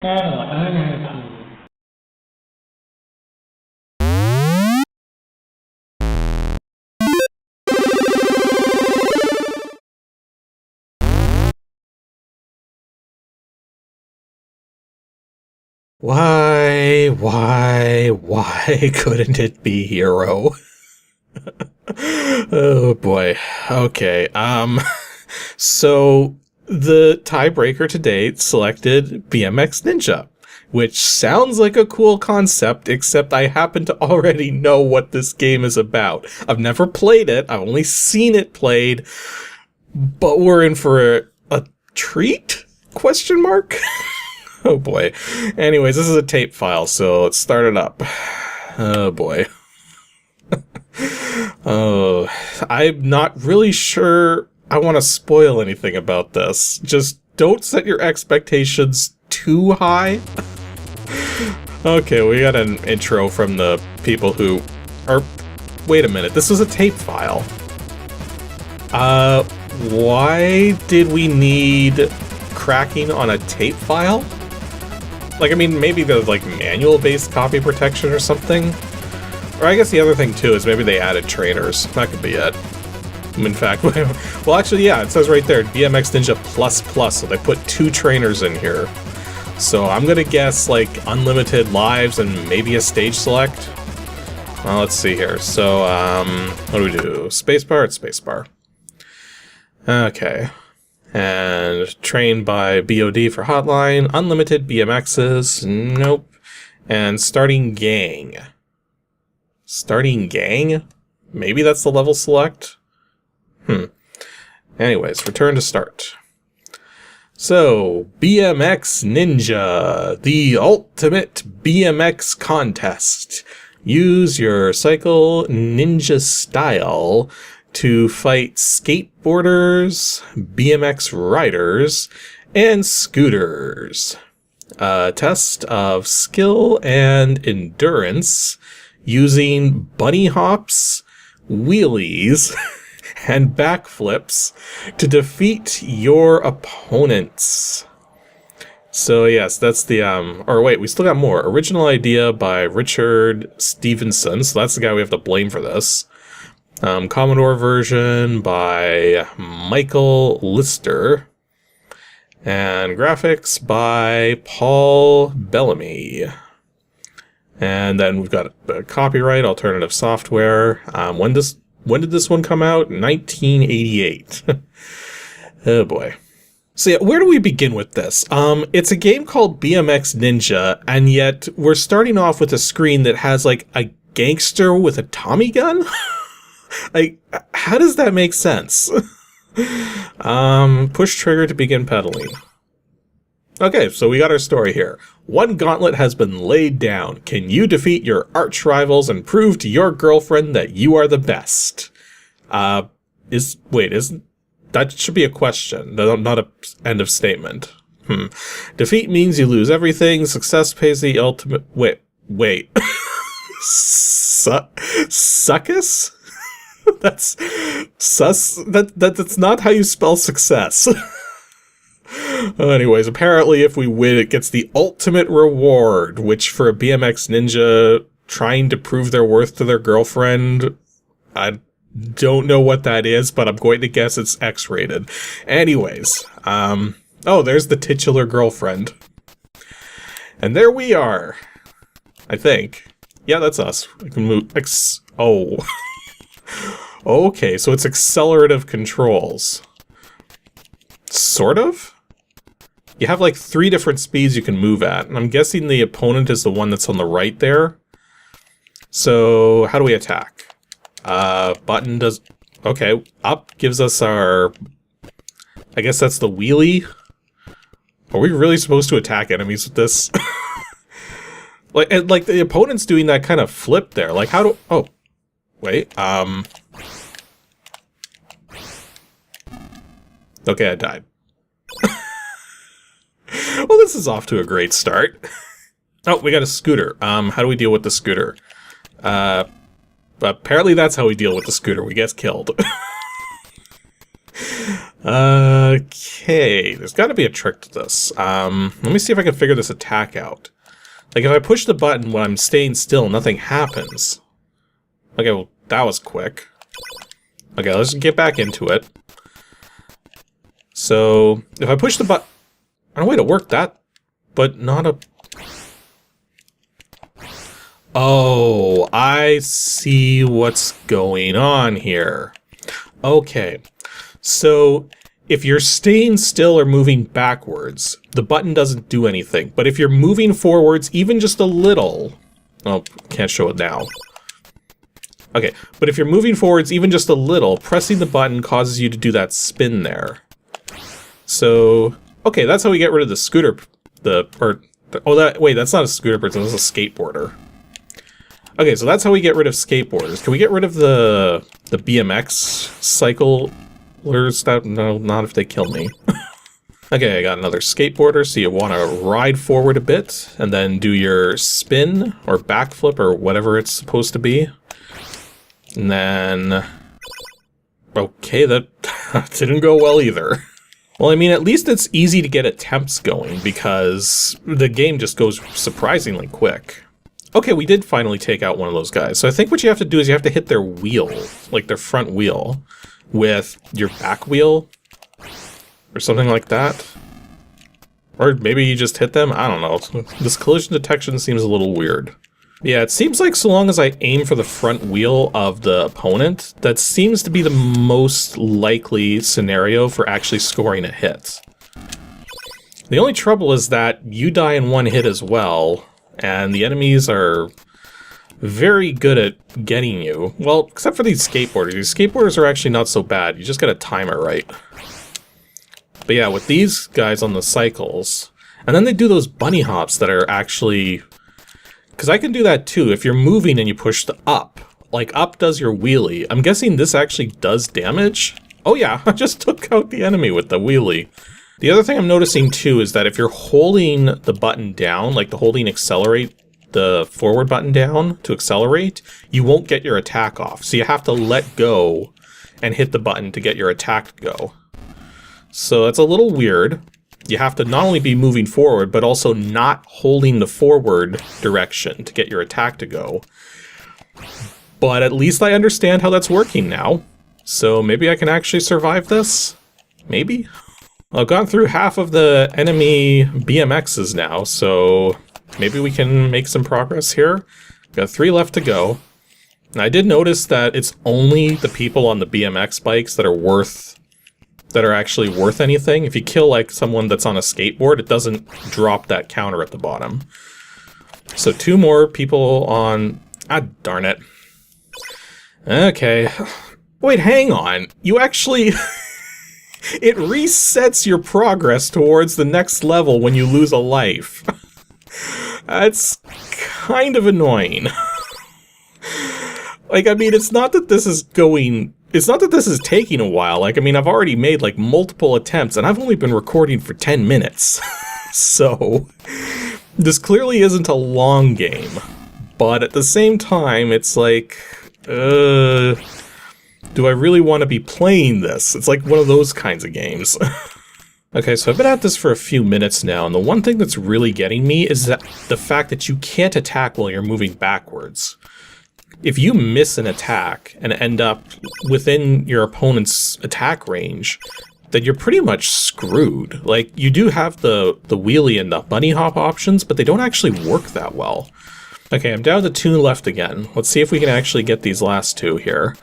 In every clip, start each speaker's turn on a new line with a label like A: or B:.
A: NNRG.
B: Why couldn't it be Hero? Oh boy. Okay, so the tiebreaker to date selected BMX Ninja, which sounds like a cool concept, except I happen to already know what this game is about. I've never played it, I've only seen it played, but we're in for a treat? Question mark? Oh boy. Anyways, this is a tape file, so let's start it up. Oh boy. Oh, I'm not really sure I want to spoil anything about this. Just don't set your expectations too high. Okay, we got an intro from the people who are... Wait a minute, this was a tape file. Why did we need cracking on a tape file? Like, I mean, maybe there's, like, manual-based copy protection or something? Or I guess the other thing, too, is maybe they added trainers. That could be it. In fact, well, actually, yeah, it says right there, BMX Ninja ++, so they put 2 trainers in here. So I'm gonna guess, like, unlimited lives and maybe a stage select? Well, let's see here. So, what do we do? Spacebar? It's spacebar. Okay. And trained by BOD for hotline, unlimited BMXs, nope. And starting gang. Starting gang? Maybe that's the level select? Anyways, return to start. So, BMX Ninja, the ultimate BMX contest. Use your cycle ninja style to fight skateboarders, BMX riders, and scooters. A test of skill and endurance using bunny hops, wheelies, and backflips to defeat your opponents. So yes, that's the, or wait, we still got more. Original idea by Richard Stevenson, so that's the guy we have to blame for this. Commodore version by Michael Lister. And graphics by Paul Bellamy. And then we've got copyright, alternative software. When did this one come out? 1988. Oh boy. So yeah, where do we begin with this? It's a game called BMX Ninja, and yet we're starting off with a screen that has like a gangster with a Tommy gun? Like, how does that make sense? Push trigger to begin pedaling. Okay, so we got our story here. One gauntlet has been laid down. Can you defeat your arch rivals and prove to your girlfriend that you are the best? That should be a question, not a end of statement. Defeat means you lose everything. Success pays the ultimate... Wait. Suckus? That's not how you spell success. Anyways, apparently if we win, it gets the ultimate reward, which for a BMX Ninja trying to prove their worth to their girlfriend, I don't know what that is, but I'm going to guess it's X-rated. Anyways, oh, there's the titular girlfriend. And there we are. I think. Yeah, that's us. We can move... Oh. Okay, so it's accelerative controls. Sort of? You have like 3 different speeds you can move at, and I'm guessing the opponent is the one that's on the right there. So, how do we attack? Button does... Okay, up gives us our... I guess that's the wheelie? Are we really supposed to attack enemies with this? Like the opponent's doing that kind of flip there. Like, how do... Oh. Wait, Okay, I died. Well, this is off to a great start. Oh, we got a scooter. How do we deal with the scooter? Apparently that's how we deal with the scooter. We get killed. Okay, there's got to be a trick to this. Let me see if I can figure this attack out. Like, if I push the button when I'm staying still, nothing happens. Okay, well, that was quick. Okay, let's get back into it. So, if I push the button... I don't way to work that, but not a... Oh, I see what's going on here. Okay, so if you're staying still or moving backwards, the button doesn't do anything. But if you're moving forwards even just a little... Oh, can't show it now. Okay, but if you're moving forwards even just a little, pressing the button causes you to do that spin there. So, okay, that's how we get rid of the scooter... wait, that's not a scooter person, that's a skateboarder. Okay, so that's how we get rid of skateboarders. Can we get rid of the BMX cyclers? No, not if they kill me. Okay, I got another skateboarder, so you want to ride forward a bit, and then do your spin, or backflip, or whatever it's supposed to be. And then... Okay, that didn't go well either. Well, I mean, at least it's easy to get attempts going, because the game just goes surprisingly quick. Okay, we did finally take out one of those guys. So I think what you have to do is you have to hit their wheel, like their front wheel, with your back wheel, or something like that. Or maybe you just hit them? I don't know. This collision detection seems a little weird. Yeah, it seems like so long as I aim for the front wheel of the opponent, that seems to be the most likely scenario for actually scoring a hit. The only trouble is that you die in one hit as well, and the enemies are very good at getting you. Well, except for these skateboarders. These skateboarders are actually not so bad. You just gotta time it right. But yeah, with these guys on the cycles, and then they do those bunny hops that are actually... Because I can do that too. If you're moving and you push the up, like up does your wheelie. I'm guessing this actually does damage. Oh yeah, I just took out the enemy with the wheelie. The other thing I'm noticing too is that if you're holding the button down, like the holding accelerate, the forward button down to accelerate, you won't get your attack off. So you have to let go and hit the button to get your attack to go. So that's a little weird. You have to not only be moving forward, but also not holding the forward direction to get your attack to go. But at least I understand how that's working now. So maybe I can actually survive this? Maybe? I've gone through half of the enemy BMXs now, so maybe we can make some progress here. Got 3 left to go. And I did notice that it's only the people on the BMX bikes that are actually worth anything. If you kill like someone that's on a skateboard, it doesn't drop that counter at the bottom. So 2 more people on... Ah, darn it. Okay. Wait, hang on. You actually... It resets your progress towards the next level when you lose a life. That's kind of annoying. Like, I mean, it's not that this is going... It's not that this is taking a while. Like, I mean, I've already made, like, multiple attempts, and I've only been recording for 10 minutes. So, this clearly isn't a long game. But at the same time, it's like... do I really want to be playing this? It's like one of those kinds of games. Okay, so I've been at this for a few minutes now, and the one thing that's really getting me is that the fact that you can't attack while you're moving backwards. If you miss an attack and end up within your opponent's attack range, then you're pretty much screwed. Like, you do have the wheelie and the bunny hop options, but they don't actually work that well. Okay, I'm down to 2 left again. Let's see if we can actually get these last 2 here.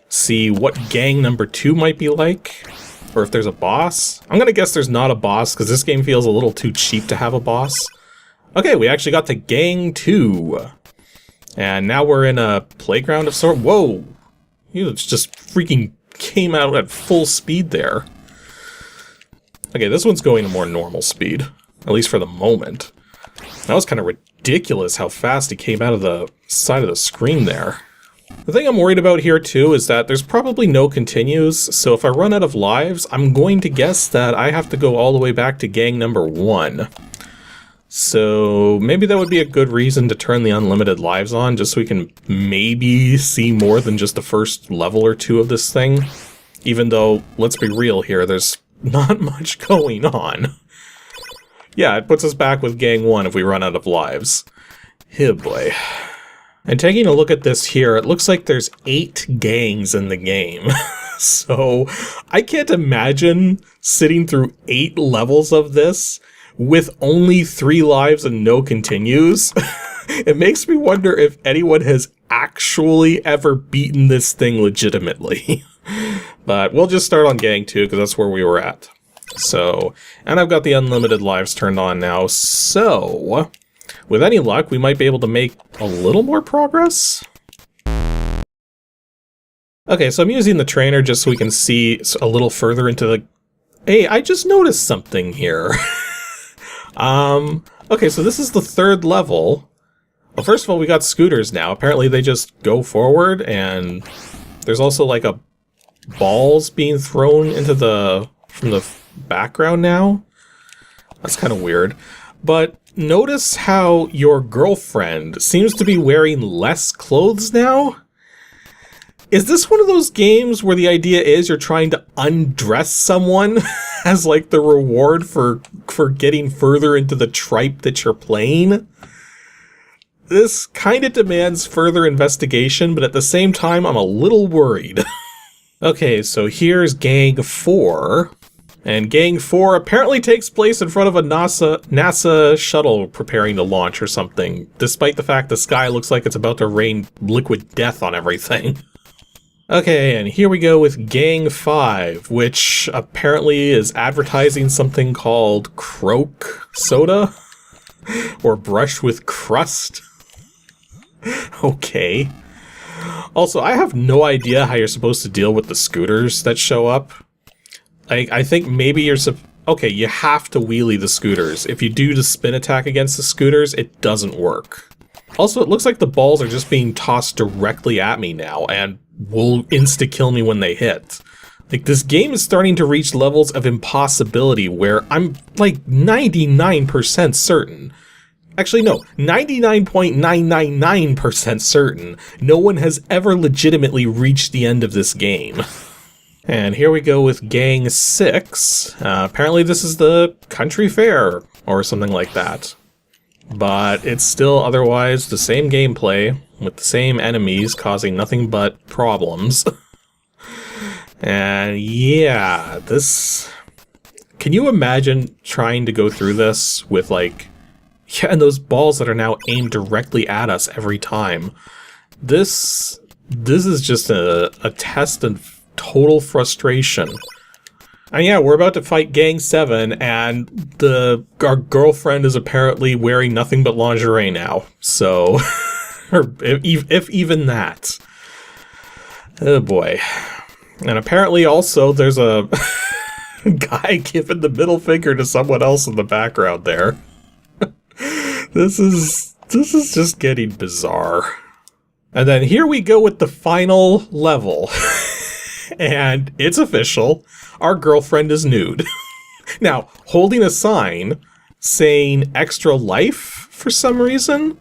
B: See what gang number 2 might be like, or if there's a boss. I'm gonna guess there's not a boss, because this game feels a little too cheap to have a boss. Okay, we actually got to gang 2. And now we're in a playground of sort. Whoa! You just freaking came out at full speed there. Okay, this one's going to more normal speed, at least for the moment. That was kind of ridiculous how fast he came out of the side of the screen there. The thing I'm worried about here too is that there's probably no continues, so if I run out of lives, I'm going to guess that I have to go all the way back to gang number 1. So maybe that would be a good reason to turn the unlimited lives on, just so we can maybe see more than just the first level or 2 of this thing. Even though, let's be real here, there's not much going on. Yeah, it puts us back with Gang 1 if we run out of lives. Oh boy. And taking a look at this here, it looks like there's 8 gangs in the game. So, I can't imagine sitting through 8 levels of this with only 3 lives and no continues. It makes me wonder if anyone has actually ever beaten this thing legitimately. But we'll just start on Gang 2, because that's where we were at. So, and I've got the unlimited lives turned on now, so with any luck, we might be able to make a little more progress. Okay, so I'm using the trainer just so we can see a little further into the... Hey, I just noticed something here. Okay, so this is the 3rd level. Well, first of all, we got scooters now. Apparently they just go forward, and there's also like a balls being thrown into from the background now. That's kind of weird. But notice how your girlfriend seems to be wearing less clothes now? Is this one of those games where the idea is you're trying to undress someone as like the reward for getting further into the tripe that you're playing? This kind of demands further investigation, but at the same time, I'm a little worried. Okay, so here's Gang 4. And Gang 4 apparently takes place in front of a NASA shuttle preparing to launch or something, despite the fact the sky looks like it's about to rain liquid death on everything. Okay, and here we go with Gang 5, which apparently is advertising something called Croak Soda? Or Brush with Crust? Okay. Also, I have no idea how you're supposed to deal with the scooters that show up. I think maybe you're okay, you have to wheelie the scooters. If you do the spin attack against the scooters, it doesn't work. Also, it looks like the balls are just being tossed directly at me now, and will insta-kill me when they hit. Like, this game is starting to reach levels of impossibility where I'm, like, 99% certain. Actually, no, 99.999% certain no one has ever legitimately reached the end of this game. And here we go with Gang 6. Apparently this is the country fair, or something like that. But it's still otherwise the same gameplay, with the same enemies causing nothing but problems. And yeah, this... Can you imagine trying to go through this with, like... Yeah, and those balls that are now aimed directly at us every time. This is just a test of total frustration. And yeah, we're about to fight Gang 7, and our girlfriend is apparently wearing nothing but lingerie now. So, or if even that. Oh boy. And apparently also there's a guy giving the middle finger to someone else in the background there. This is just getting bizarre. And then here we go with the final level. And it's official. Our girlfriend is nude. Now, holding a sign saying extra life for some reason.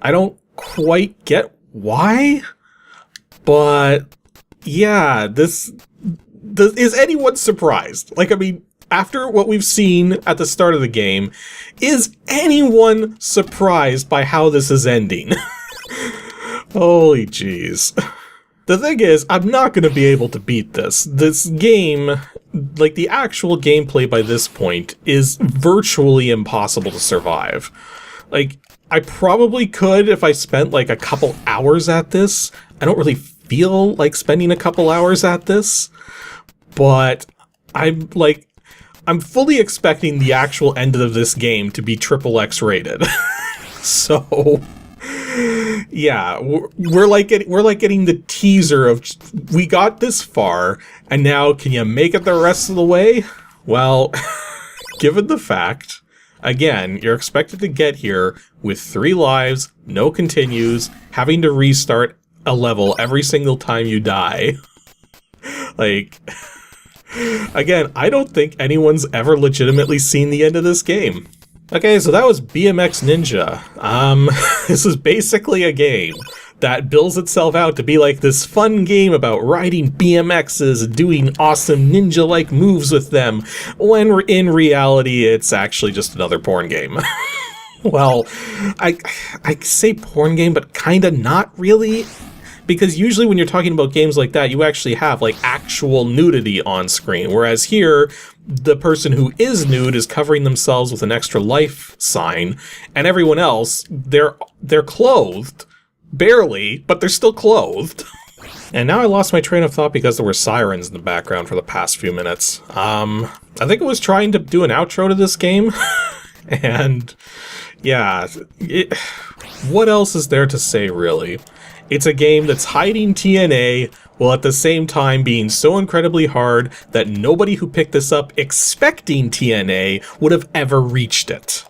B: I don't quite get why. But yeah, is anyone surprised? Like, I mean, after what we've seen at the start of the game, is anyone surprised by how this is ending? Holy jeez. The thing is, I'm not going to be able to beat this. This game, like the actual gameplay by this point, is virtually impossible to survive. Like, I probably could if I spent like a couple hours at this. I don't really feel like spending a couple hours at this, but I'm fully expecting the actual end of this game to be XXX rated. So, yeah, we're like getting the teaser of we got this far, and now can you make it the rest of the way? Well, given the fact, again, you're expected to get here with 3 lives, no continues, having to restart a level every single time you die. Like, again, I don't think anyone's ever legitimately seen the end of this game. Okay, so that was BMX Ninja. This is basically a game that bills itself out to be like this fun game about riding BMXs and doing awesome ninja-like moves with them, when in reality it's actually just another porn game. Well, I say porn game, but kinda not really, because usually when you're talking about games like that, you actually have like actual nudity on screen, whereas here, the person who is nude is covering themselves with an extra life sign, and everyone else, they're clothed, barely, but they're still clothed. And now I lost my train of thought because there were sirens in the background for the past few minutes. I think I was trying to do an outro to this game, and yeah, what else is there to say, really? It's a game that's hiding TNA, while at the same time being so incredibly hard that nobody who picked this up expecting TNA would have ever reached it.